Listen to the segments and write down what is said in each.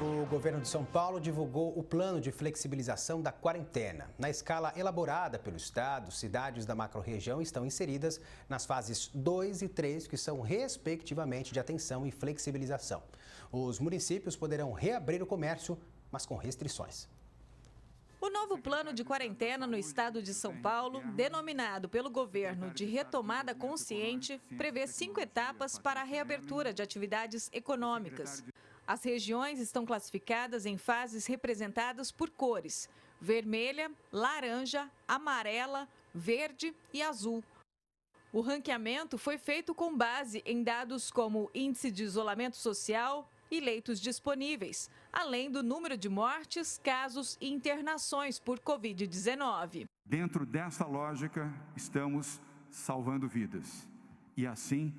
O governo de São Paulo divulgou o plano de flexibilização da quarentena. Na escala elaborada pelo Estado, cidades da macro-região estão inseridas nas fases 2 e 3, que são, respectivamente, de atenção e flexibilização. Os municípios poderão reabrir o comércio, mas com restrições. O novo plano de quarentena no estado de São Paulo, denominado pelo governo de retomada consciente, prevê 5 etapas para a reabertura de atividades econômicas. As regiões estão classificadas em fases representadas por cores: vermelha, laranja, amarela, verde e azul. O ranqueamento foi feito com base em dados como índice de isolamento social e leitos disponíveis, além do número de mortes, casos e internações por Covid-19. Dentro dessa lógica, estamos salvando vidas e assim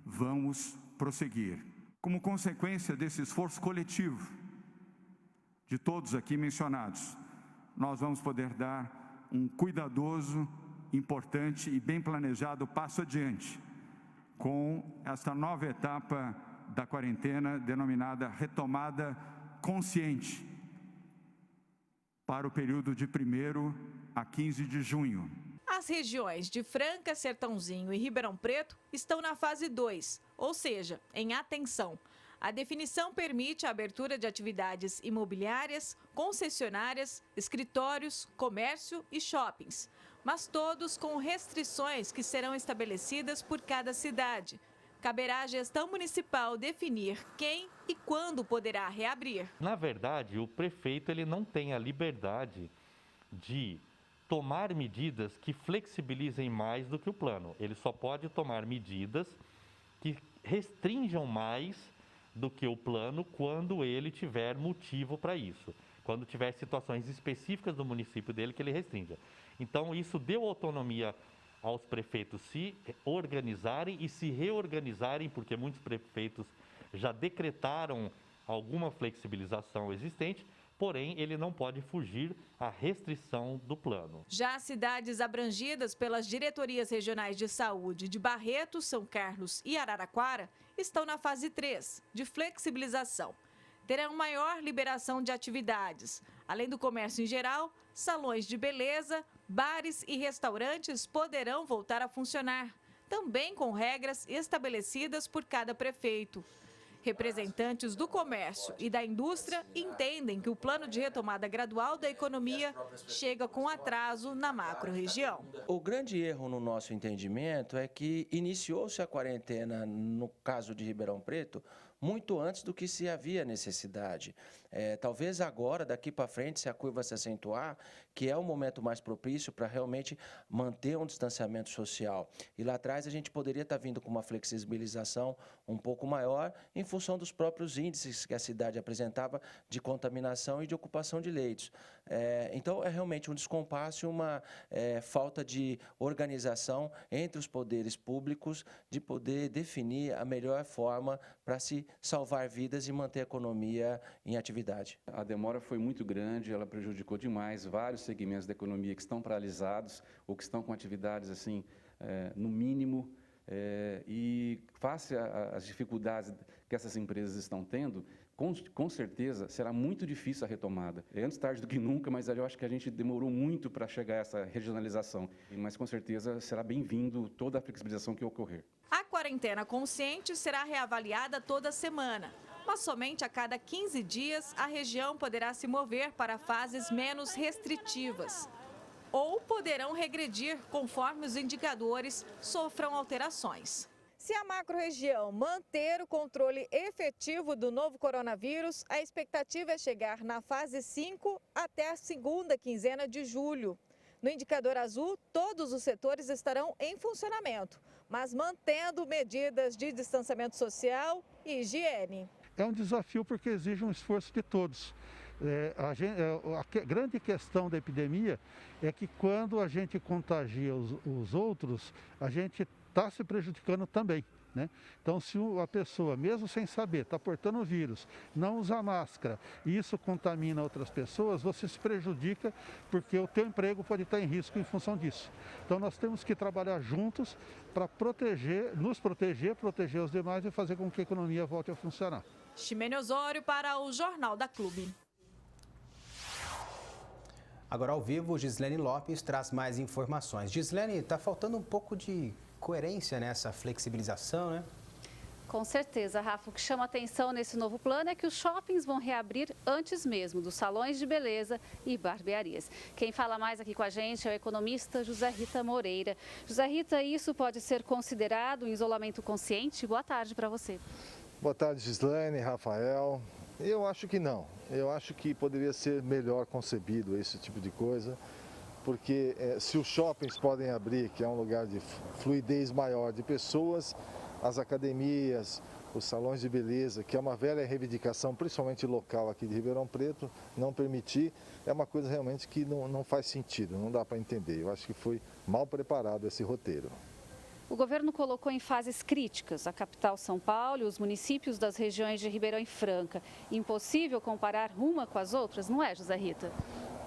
vamos prosseguir. Como consequência desse esforço coletivo de todos aqui mencionados, nós vamos poder dar um cuidadoso, importante e bem planejado passo adiante com esta nova etapa da quarentena, denominada retomada consciente, para o período de 1º a 15 de junho. As regiões de Franca, Sertãozinho e Ribeirão Preto estão na fase 2, ou seja, em atenção. A definição permite a abertura de atividades imobiliárias, concessionárias, escritórios, comércio e shoppings, mas todos com restrições que serão estabelecidas por cada cidade. Caberá à gestão municipal definir quem e quando poderá reabrir. Na verdade, o prefeito ele não tem a liberdade de tomar medidas que flexibilizem mais do que o plano. Ele só pode tomar medidas que restringam mais do que o plano quando ele tiver motivo para isso. Quando tiver situações específicas do município dele que ele restrinja. Então, isso deu autonomia aos prefeitos se organizarem e se reorganizarem, porque muitos prefeitos já decretaram alguma flexibilização existente, porém ele não pode fugir à restrição do plano. Já as cidades abrangidas pelas diretorias regionais de saúde de Barretos, São Carlos e Araraquara estão na fase 3, de flexibilização. Terão maior liberação de atividades. Além do comércio em geral, salões de beleza, bares e restaurantes poderão voltar a funcionar, também com regras estabelecidas por cada prefeito. Representantes do comércio e da indústria entendem que o plano de retomada gradual da economia chega com atraso na macro-região. O grande erro no nosso entendimento é que iniciou-se a quarentena, no caso de Ribeirão Preto, muito antes do que se havia necessidade. Talvez agora, daqui para frente, se a curva se acentuar, que é o momento mais propício para realmente manter um distanciamento social. E lá atrás a gente poderia estar vindo com uma flexibilização um pouco maior em função dos próprios índices que a cidade apresentava de contaminação e de ocupação de leitos. Então, é realmente um descompasso e uma falta de organização entre os poderes públicos de poder definir a melhor forma para se salvar vidas e manter a economia em atividade. A demora foi muito grande, ela prejudicou demais vários segmentos da economia que estão paralisados ou que estão com atividades assim, no mínimo, e face às dificuldades que essas empresas estão tendo, com certeza será muito difícil a retomada. É antes tarde do que nunca, mas eu acho que a gente demorou muito para chegar a essa regionalização. Mas com certeza será bem-vindo toda a flexibilização que ocorrer. A quarentena consciente será reavaliada toda semana, mas somente a cada 15 dias a região poderá se mover para fases menos restritivas. Ou poderão regredir conforme os indicadores sofram alterações. Se a macro-região manter o controle efetivo do novo coronavírus, a expectativa é chegar na fase 5 até a segunda quinzena de julho. No indicador azul, todos os setores estarão em funcionamento, mas mantendo medidas de distanciamento social e higiene. É um desafio porque exige um esforço de todos. A grande questão da epidemia é que quando a gente contagia os outros, a gente está se prejudicando também, né? Então, se a pessoa, mesmo sem saber, está portando o vírus, não usa máscara e isso contamina outras pessoas, você se prejudica porque o teu emprego pode estar em risco em função disso. Então, nós temos que trabalhar juntos para nos proteger os demais e fazer com que a economia volte a funcionar. Ximene Osório para o Jornal da Clube. Agora ao vivo, Gislene Lopes traz mais informações. Gislene, está faltando um pouco de coerência nessa flexibilização, né? Com certeza, Rafa. O que chama atenção nesse novo plano é que os shoppings vão reabrir antes mesmo dos salões de beleza e barbearias. Quem fala mais aqui com a gente é o economista José Rita Moreira. José Rita, isso pode ser considerado um isolamento consciente? Boa tarde para você. Boa tarde, Gislene, Rafael. Eu acho que não. Eu acho que poderia ser melhor concebido esse tipo de coisa, porque se os shoppings podem abrir, que é um lugar de fluidez maior de pessoas, as academias, os salões de beleza, que é uma velha reivindicação, principalmente local aqui de Ribeirão Preto, não permitir, é uma coisa realmente que não faz sentido, não dá para entender. Eu acho que foi mal preparado esse roteiro. O governo colocou em fases críticas a capital São Paulo e os municípios das regiões de Ribeirão e Franca. Impossível comparar uma com as outras, não é, José Rita?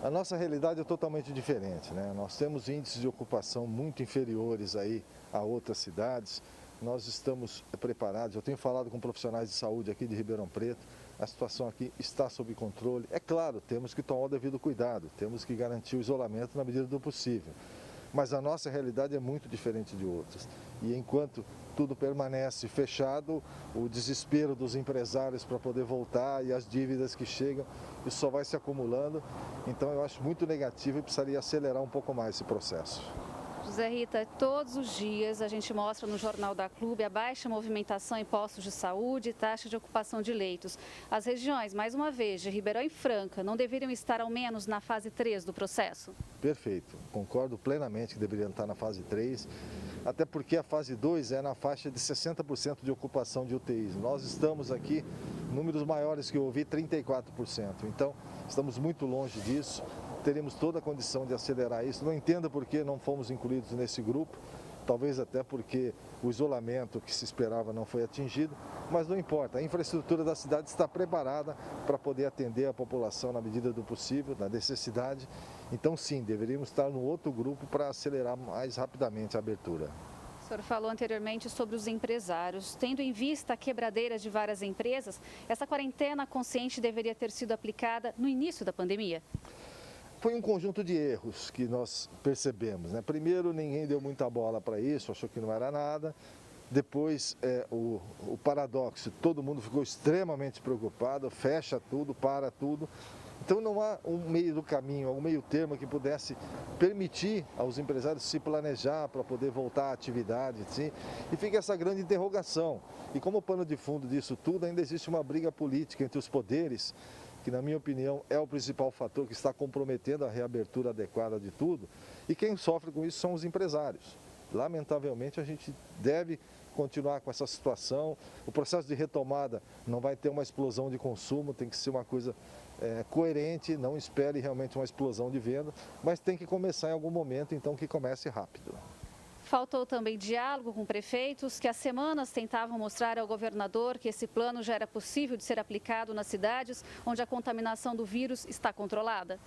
A nossa realidade é totalmente diferente, né? Nós temos índices de ocupação muito inferiores aí a outras cidades. Nós estamos preparados, eu tenho falado com profissionais de saúde aqui de Ribeirão Preto, a situação aqui está sob controle. É claro, temos que tomar o devido cuidado, temos que garantir o isolamento na medida do possível. Mas a nossa realidade é muito diferente de outras. E enquanto tudo permanece fechado, o desespero dos empresários para poder voltar e as dívidas que chegam, isso só vai se acumulando. Então eu acho muito negativo e precisaria acelerar um pouco mais esse processo. José Rita, todos os dias a gente mostra no Jornal da Clube a baixa movimentação em postos de saúde e taxa de ocupação de leitos. As regiões, mais uma vez, de Ribeirão e Franca, não deveriam estar ao menos na fase 3 do processo? Perfeito, concordo plenamente que deveriam estar na fase 3, até porque a fase 2 é na faixa de 60% de ocupação de UTIs. Nós estamos aqui, números maiores que eu ouvi, 34%. Então, estamos muito longe disso. Teremos toda a condição de acelerar isso. Não entendo por que não fomos incluídos nesse grupo, talvez até porque o isolamento que se esperava não foi atingido, mas não importa, a infraestrutura da cidade está preparada para poder atender a população na medida do possível, na necessidade. Então sim, deveríamos estar no outro grupo para acelerar mais rapidamente a abertura. O senhor falou anteriormente sobre os empresários. Tendo em vista a quebradeira de várias empresas, essa quarentena consciente deveria ter sido aplicada no início da pandemia? Foi um conjunto de erros que nós percebemos, né? Primeiro, ninguém deu muita bola para isso, achou que não era nada. Depois, o paradoxo, todo mundo ficou extremamente preocupado, fecha tudo, para tudo. Então não há um meio do caminho, um meio termo que pudesse permitir aos empresários se planejar para poder voltar à atividade, sim? E fica essa grande interrogação. E como pano de fundo disso tudo, ainda existe uma briga política entre os poderes, que na minha opinião é o principal fator que está comprometendo a reabertura adequada de tudo, e quem sofre com isso são os empresários. Lamentavelmente a gente deve continuar com essa situação, o processo de retomada não vai ter uma explosão de consumo, tem que ser uma coisa coerente, não espere realmente uma explosão de venda, mas tem que começar em algum momento, então que comece rápido. Faltou também diálogo com prefeitos que há semanas tentavam mostrar ao governador que esse plano já era possível de ser aplicado nas cidades onde a contaminação do vírus está controlada.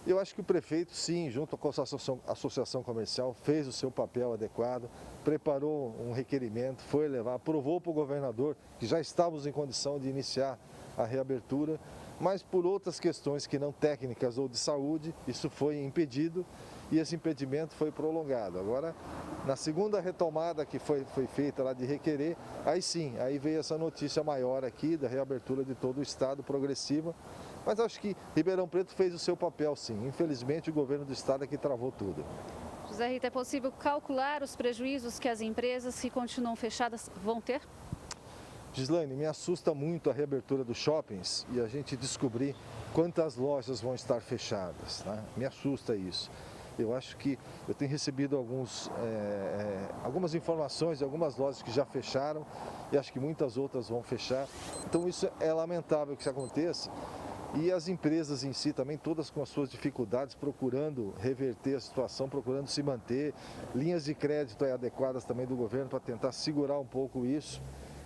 Eu acho que o prefeito, sim, junto com a associação comercial, fez o seu papel adequado, preparou um requerimento, foi levar, aprovou para o governador que já estávamos em condição de iniciar a reabertura, mas por outras questões que não técnicas ou de saúde, isso foi impedido e esse impedimento foi prolongado. Agora, na segunda retomada que foi feita lá de requerer, aí sim, aí veio essa notícia maior aqui da reabertura de todo o estado progressiva, mas acho que Ribeirão Preto fez o seu papel sim. Infelizmente, o governo do estado é que travou tudo. José Rita, é possível calcular os prejuízos que as empresas que continuam fechadas vão ter? Gislene, me assusta muito a reabertura dos shoppings e a gente descobrir quantas lojas vão estar fechadas, né? Me assusta isso. Eu acho que eu tenho recebido algumas informações de algumas lojas que já fecharam e acho que muitas outras vão fechar. Então isso é lamentável que isso aconteça. E as empresas em si também, todas com as suas dificuldades, procurando reverter a situação, procurando se manter. Linhas de crédito adequadas também do governo para tentar segurar um pouco isso.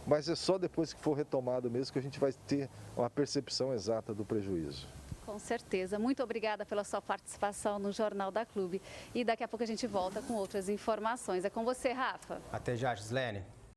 Mas é só depois que for retomado mesmo que a gente vai ter uma percepção exata do prejuízo. Com certeza. Muito obrigada pela sua participação no Jornal da Clube. E daqui a pouco a gente volta com outras informações. É com você, Rafa. Até já, Gislene.